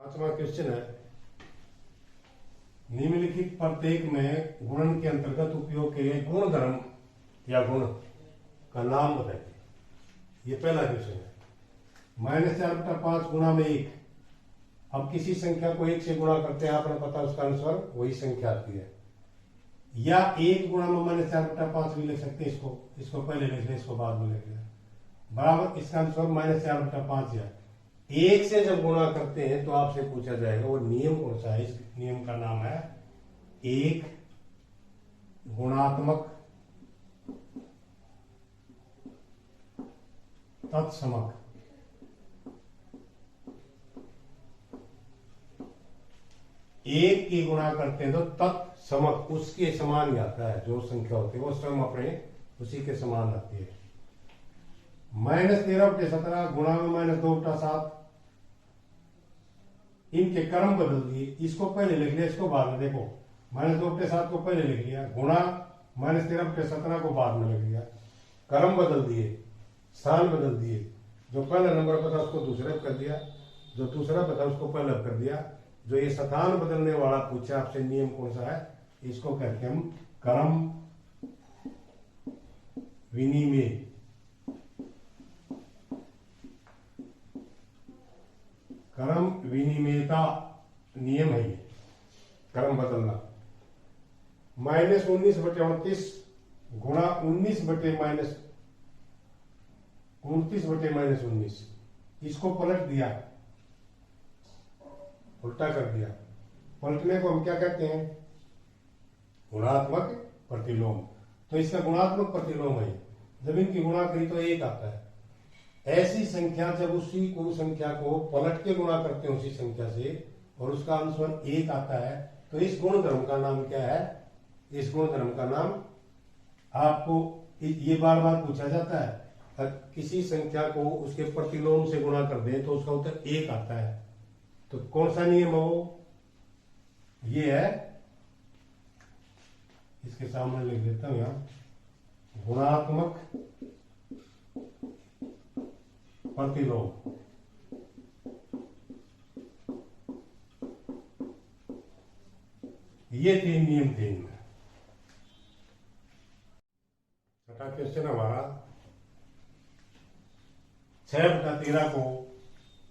पांचवा क्वेश्चन है, निम्नलिखित प्रत्येक में गुणन के अंतर्गत उपयोग के लिए गुण धर्म या गुण का नाम बताइए। ये पहला क्वेश्चन है। -4/5 गुणा में 1। अब किसी संख्या को 1 से गुणा करते हैं, आपने पता उसका अनुसार वही संख्या आती है। या 1 गुणा में -4/5 भी लिख सकते हैं। इसको पहले लिख लें, इसको बाद में लिख लें। बराबर इसका आंसर -4/5 है। 1 से जब गुणा करते हैं तो आपसे पूछा जाएगा वो नियम कौन सा है। इस नियम का नाम है एक गुणात्मक तत्समक। एक की गुणा करते हैं तो तत्समक उसके समान ही आता है। जो संख्या होती है वो सम अपने उसी के समान आती है। -13/17 गुणा में -2/7। इनके क्रम बदल दिए। इसको पहले लिख लिया, इसको बाद में। देखो -2/7 को पहले लिख लिया, गुणा -13/17 को बाद में लिख लिया। क्रम बदल दिए, स्थान बदल दिए। जो पहला नंबर पता उसको दूसरे कर दिया, जो दूसरा पता उसको पहला कर दिया। जो ये स्थान बदलने वाला पूछा आपसे नियम कौन सा है, इसको कहते हैं हम क्रम विनिमय। क्रम विनिमय का नियम है ये, क्रम बदलना। -19/29 गुणा 29/-19। इसको पलट दिया, उल्टा कर दिया। पलटने को हम क्या कहते हैं? गुणात्मक प्रतिलोम। तो इसका गुणात्मक प्रतिलोम है। जब इनकी गुणा करी तो 1 आता है। ऐसी संख्या जब उसी को संख्या को पलट के गुणा करते हैं उसी संख्या से और उसका आंसर 1 आता है, तो इस गुणधर्म का नाम क्या है? इस गुणधर्म का नाम आपको ये बार बार पूछा जाता है। किसी संख्या को उसके प्रतिलोम से गुणा कर दें तो उसका उत्तर 1 आता है। तो कौन सा नियम है वो? ये है, इसके सामने लिख देता हूं यहां, गुणात्मक प्रतिलोम। ये 3 नियम थे इनमें। छठा क्वेश्चन हमारा, 6/13 को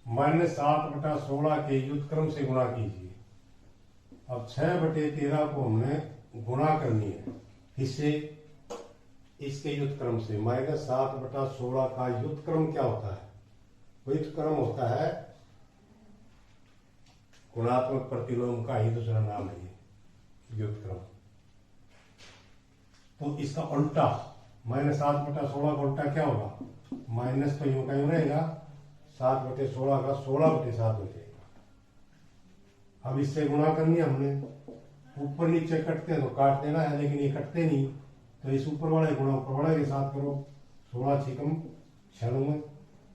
-7/16 के युतक्रम से गुणा कीजिए। अब 6/13 को हमने गुणा करनी है इससे, इसके युतक्रम से। -7/16 का युतक्रम क्या होता है? युतक्रम होता है गुणात्मक प्रतिलोम का ही दूसरा नाम है ये युतक्रम। तो इसका उल्टा -7/16 का उल्टा क्या होगा? माइनस तो यूं का यूं रहेगा, 7/16 का 16/7 हो जाएगा। अब इससे गुणा करनी है हमने। ऊपर नीचे कटते हैं तो काट देना है, लेकिन ये कटते नहीं। तो इस ऊपर वाले गुणा ऊपर वाले के साथ करो। 16 छिकम 96,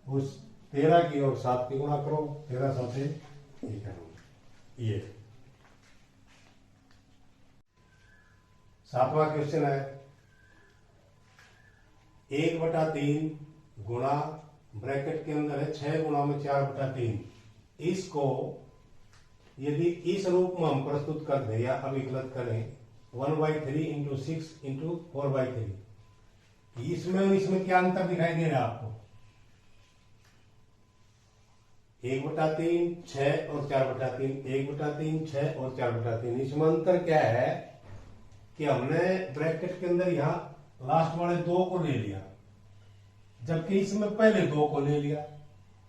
उस 13 की और 7 की गुणा करो। 13 7 ये करो। ये 7वां क्वेश्चन है, 1/3 गुणा ब्रैकेट के अंदर है 6 गुणा में 4/3। इसको यदि इस रूप में हम प्रस्तुत कर दें या अभिकलित करें 1/3 इंटू 6 इंटू 4/3। इसमें और इसमें क्या अंतर दिखाई दे रहा है आपको? 1/3 6 और 4/3, 1/3 6 और 4/3। इसमें अंतर क्या है कि हमने ब्रैकेट के अंदर यहां लास्ट वाले 2 को ले लिया, जबकि इसमें पहले 2 को ले लिया।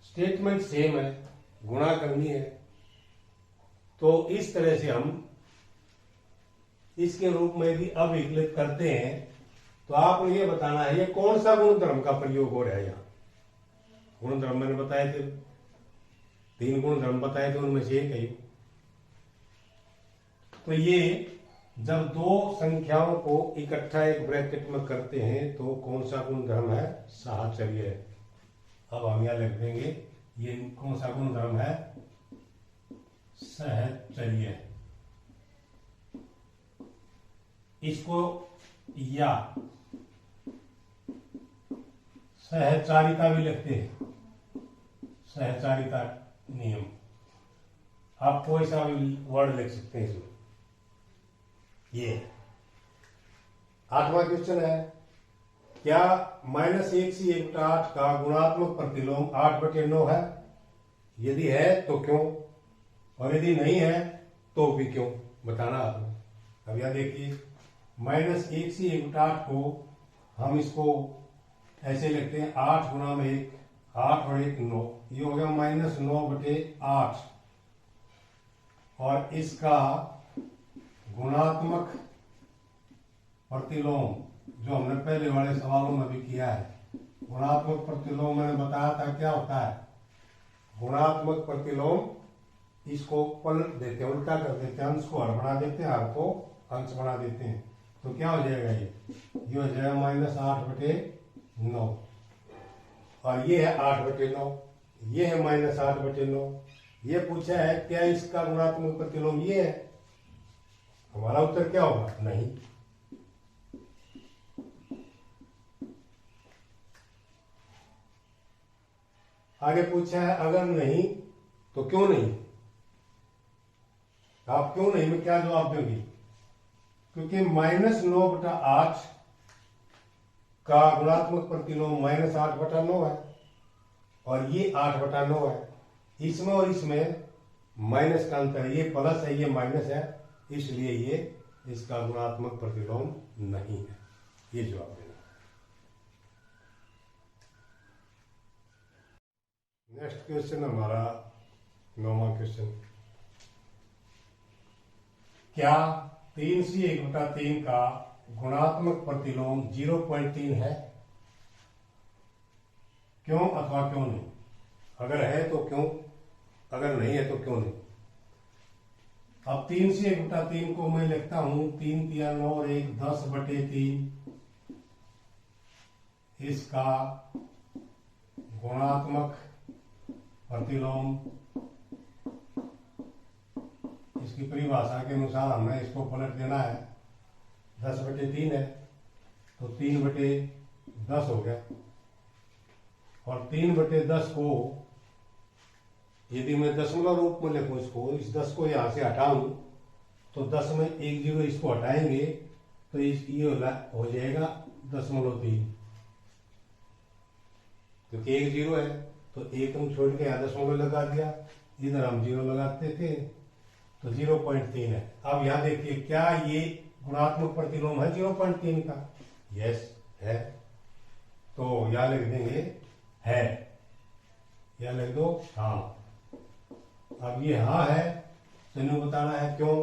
स्टेटमेंट सेम है, गुणा करनी है। तो इस तरह से हम इसके रूप में भी अभिकलित करते हैं। तो आपको ये बताना है ये कौन सा गुणधर्म का प्रयोग हो रहा है। यहाँ गुणधर्म मैंने बताए थे, 3 गुणधर्म बताए थे, उनमें से एक है। तो ये जब 2 संख्याओं को इकट्ठा एक ब्रैकेट में करते हैं तो कौन सा गुणधर्म है? साहचर्य। अब हम यहां लिख देंगे ये कौन सा गुणधर्म है? सहचर्य। इसको या सहचारिता भी लिखते हैं, सहचारिता नियम। आप कोई सा भी वर्ड लिख सकते हैं इसमें। ये 8वां क्वेश्चन है, क्या -1/8 का गुणात्मक प्रतिलोम 8/9 है? यदि है तो क्यों, और यदि नहीं है तो भी क्यों, बताना आपको। अब यहां देखिए, -1/8 को हम इसको ऐसे लिखते हैं 8 गुणा में 1, 8 और 1 9, ये हो गया -9/8। और इसका गुणात्मक प्रतिलोम जो हमने पहले वाले सवालों में भी किया है, गुणात्मक प्रतिलोम मैंने बताया था क्या होता है। गुणात्मक प्रतिलोम, इसको पलट देते हैं, उल्टा कर देते हैं, अंश को हर बना देते हैं, हर को अंश बना देते हैं, तो क्या हो जाएगा, ये हो जाएगा -8/9। और ये है 8/9, ये है -8/9। ये पूछा है क्या इसका गुणात्मक प्रतिलोम ये है, हमारा उत्तर क्या होगा, नहीं। आगे पूछा है अगर नहीं तो क्यों नहीं। आप क्यों नहीं में क्या जवाब देंगे, क्योंकि -9/8 का गुणात्मक प्रतिलोम -8/9 है, और ये 8/9 है। इसमें और इसमें माइनस का अंतर है, ये प्लस है ये माइनस है, इसलिए ये इसका गुणात्मक प्रतिलोम नहीं है। ये जवाब देना। नेक्स्ट क्वेश्चन हमारा 9वां क्वेश्चन, क्या 3c1/3 का गुणात्मक प्रतिलोम 0.3 है? क्यों अथवा क्यों नहीं, अगर है तो क्यों, अगर नहीं है तो क्यों नहीं। अब 3c1/3 को मैं लिखता हूं 3 × 9 और 1 10/3, इसका गुणात्मक प्रतिलोम, इसकी परिभाषा के अनुसार हमें इसको पलट देना है, 10/3 है तो 3/10 हो गया। और 3/10 को यदि मैं दशमलव रूप में लिखूं इसको, इस 10 को यहां से हटाऊं तो 10 में 1 0 इसको हटाएंगे तो ये हो जाएगा 0.3, क्योंकि 1 0 है तो 1 हम छोड़ के यहां दशमलव लगा दिया, इधर हम 0 लगाते थे तो 0.3 है। अब यहां देखिए क्या ये गुणात्मक प्रतिलोम है 0.3 का, यस है, तो यहां लिख देंगे है, या लिख दो हाँ। अब ये हाँ है तो इन्हें बताना है क्यों,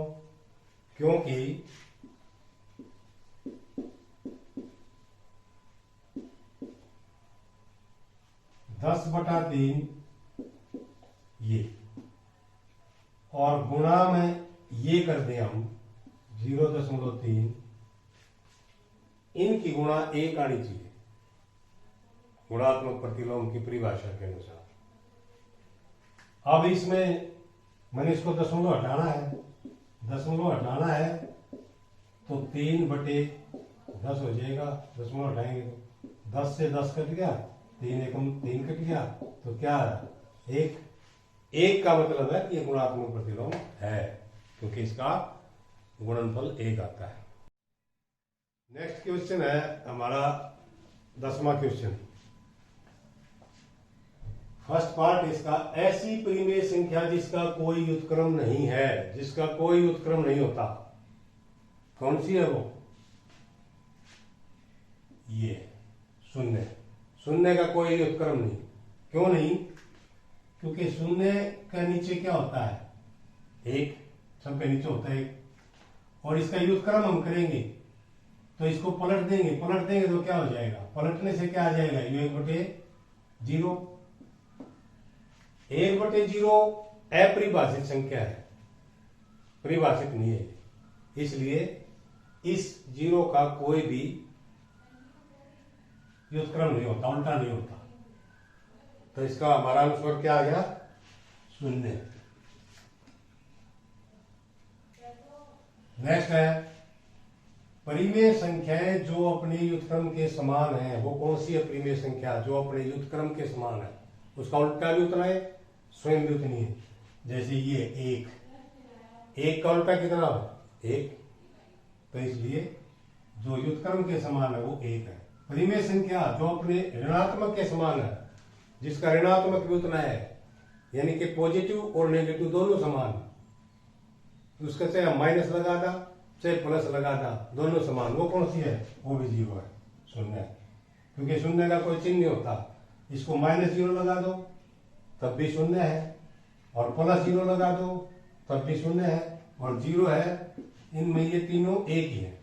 क्योंकि (10/3) ये, और गुणा में ये कर दें हम 0.3, इनकी गुणा 1 आनी चाहिए गुणात्मक प्रतिलोम की परिभाषा के अनुसार। अब इसमें मैंने इसको दशमलव हटाना है, दशमलव हटाना है तो 3/10 हो जाएगा, दशमलव हटाएंगे तो 10 से 10 कट गया, 3 एकम 3 कट गया, तो क्या है 1। 1 का मतलब है कि ये गुणात्मक प्रतिलोम है, क्योंकि इसका गुणनफल 1 आता है। नेक्स्ट क्वेश्चन है हमारा 10वां क्वेश्चन। फर्स्ट पार्ट इसका, ऐसी परिमेय संख्या जिसका कोई व्युत्क्रम नहीं है, जिसका कोई व्युत्क्रम नहीं होता, कौन सी है वो, ये शून्य। शून्य का कोई व्युत्क्रम नहीं, क्यों नहीं, क्योंकि शून्य का नीचे क्या होता है 1, सबके नीचे होता है 1, और इसका व्युत्क्रम हम करेंगे तो इसको पलट देंगे तो क्या हो जाएगा, पलटने से क्या आ जाएगा, ये 1/0। 1/0 अपरिभाषित संख्या है, परिभाषित नहीं है, इसलिए इस 0 का कोई भी व्युत्क्रम नहीं होता, उल्टा नहीं होता, तो इसका हमारा आंसर क्या आ गया, 0। नेक्स्ट है, परिमेय संख्याएं जो अपने व्युत्क्रम के समान है, वो कौन सी है परिमेय संख्या जो अपने व्युत्क्रम के समान है, उसका उल्टा भी उतना है, स्वयं भी उतनी है। जैसे ये एक का उल्टा कितना है? एक। तो इसलिए जो व्युत्क्रम के समान है वो एक है। परिमेय संख्या जो अपने ऋणात्मक के समान है, जिसका ऋणात्मक भी उतना है, यानी कि पॉजिटिव और नेगेटिव दोनों समान, तो उसका चाहे माइनस लगा दा चाहे प्लस लगा दा, दोनों समान, वो कौन सी है? वो भी जीरो है, शून्य है। क्योंकि शून्य का कोई चिन्ह नहीं होता। इसको माइनस जीरो लगा दो तब भी शून्य है, और प्लस जीरो लगा दो तब भी शून्य है, और जीरो है। इनमें ये तीनों एक ही है।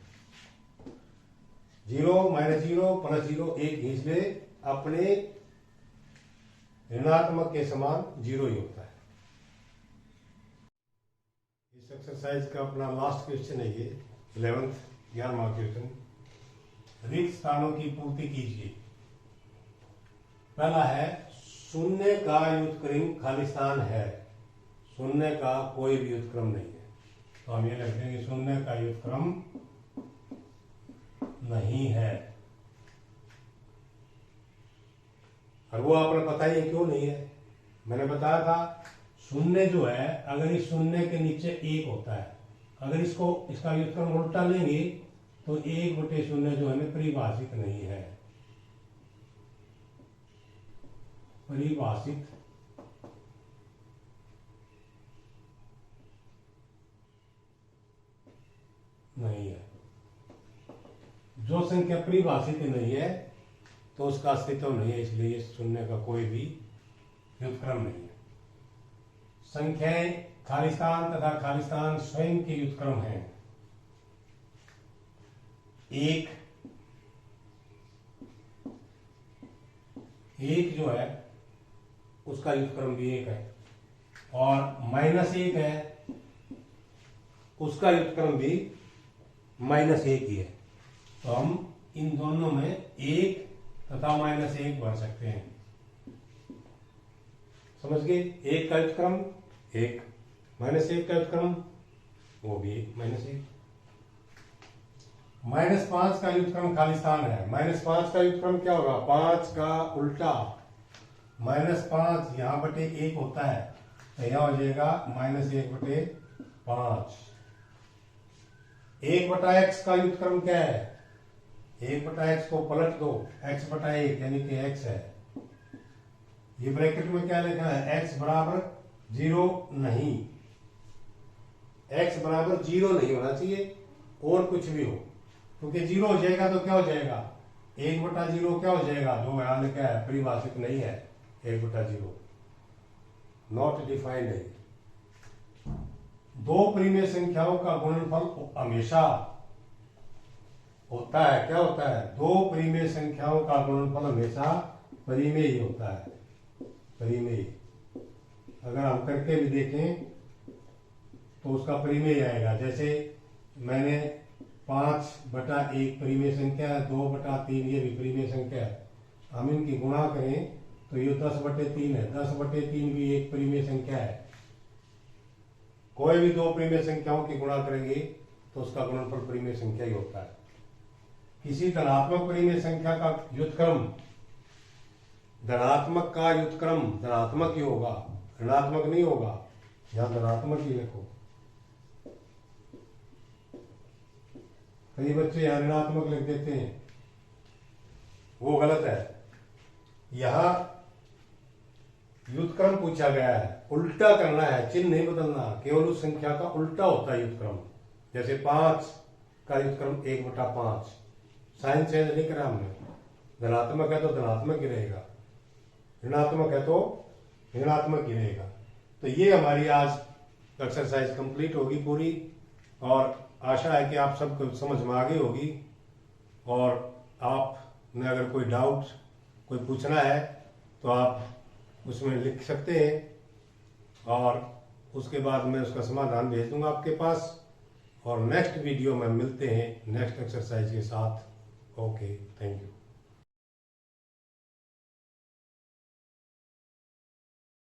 Zero minus zero plus zero एक ही, इसलिए अपने ऋणात्मक के समान जीरो ही होता है। इस एक्सरसाइज का अपना लास्ट क्वेश्चन है ये 11th 11वां क्वेश्चन। रिक्त स्थानों की पूर्ति कीजिए। पहला है शून्य का व्युत्क्रम खाली स्थान है। शून्य का कोई भी व्युत्क्रम नहीं है, तो हम ये लिखते हैं कि शून्य का व्युत्क्रम नहीं है। और वो आपने पता ही है क्यों नहीं है। मैंने बताया था शून्य जो है, अगर इस शून्य के नीचे एक होता है, अगर इसका व्युत्क्रम उल्टा लेंगे तो 1/शून्य जो है परिभाषित नहीं है। परिभाषित नहीं है। जो संख्या परिभाषित नहीं है तो उसका अस्तित्व नहीं है, इसलिए शून्य का कोई भी व्युत्क्रम नहीं है। संख्याएं खाली स्थान तथा खाली स्थान स्वयं के व्युत्क्रम हैं। एक जो है उसका व्युत्क्रम भी एक है, और -1 है उसका व्युत्क्रम भी -1 ही है। तो हम इन दोनों में 1 तथा -1 भर सकते हैं। समझ गए? 1 का व्युत्क्रम 1, -1 का व्युत्क्रम वो भी -1। -5 का व्युत्क्रम खाली स्थान है। -5 का व्युत्क्रम क्या होगा? 5 का उल्टा। -5 यहाँ बटे 1 होता है, तो यहाँ हो जाएगा -1/5। 1/x का व्युत्क्रम क्या है? 1/x को पलट दो, x/1 यानी कि x है। ये ब्रैकेट में क्या लिखा है? x बराबर 0 नहीं, x बराबर 0 नहीं होना चाहिए और कुछ भी हो, क्योंकि 0 हो जाएगा तो क्या हो जाएगा? 1/0 क्या हो जाएगा? जो यहां लिखा है परिभाषित नहीं है, 1/0 नॉट डिफाइंड है। दो परिमेय संख्याओं का गुणनफल हमेशा होता है, क्या होता है? दो परिमेय संख्याओं का गुणनफल हमेशा परिमेय ही होता है, परिमेय। अगर हम करके भी देखें तो उसका परिमेय आएगा। जैसे मैंने 5/1 परिमेय संख्या है, 2/3 ये भी परिमेय संख्या है। हम इनकी गुणा करें तो ये 10/3 है, 10/3 भी एक परिमेय संख्या है। कोई भी दो परिमेय संख्याओं की गुणा करेंगे तो उसका गुणनफल परिमेय संख्या ही होता है। किसी धनात्मक परिमेय संख्या का व्युत्क्रम, धनात्मक का व्युत्क्रम धनात्मक ही होगा, ऋणात्मक नहीं होगा। यहां धनात्मक ही लिखो। कई बच्चे यहां ऋणात्मक लिख देते हैं, वो गलत है। यहां व्युत्क्रम पूछा गया है, उल्टा करना है, चिन्ह नहीं बदलना, केवल उस संख्या का उल्टा होता है व्युत्क्रम। जैसे 5 का व्युत्क्रम 1/5, साइन चेंज नहीं करा हमने। धनात्मक है तो धनात्मक ही रहेगा, ऋणात्मक है तो ऋणात्मक ही रहेगा। तो ये हमारी आज एक्सरसाइज कंप्लीट होगी पूरी, और आशा है कि आप सबको समझ में आ गई होगी। और आपने अगर कोई डाउट कोई पूछना है तो आप उसमें लिख सकते हैं, और उसके बाद मैं उसका समाधान भेज दूंगा आपके पास। और नेक्स्ट वीडियो में मिलते हैं नेक्स्ट एक्सरसाइज के साथ। Okay, thank you.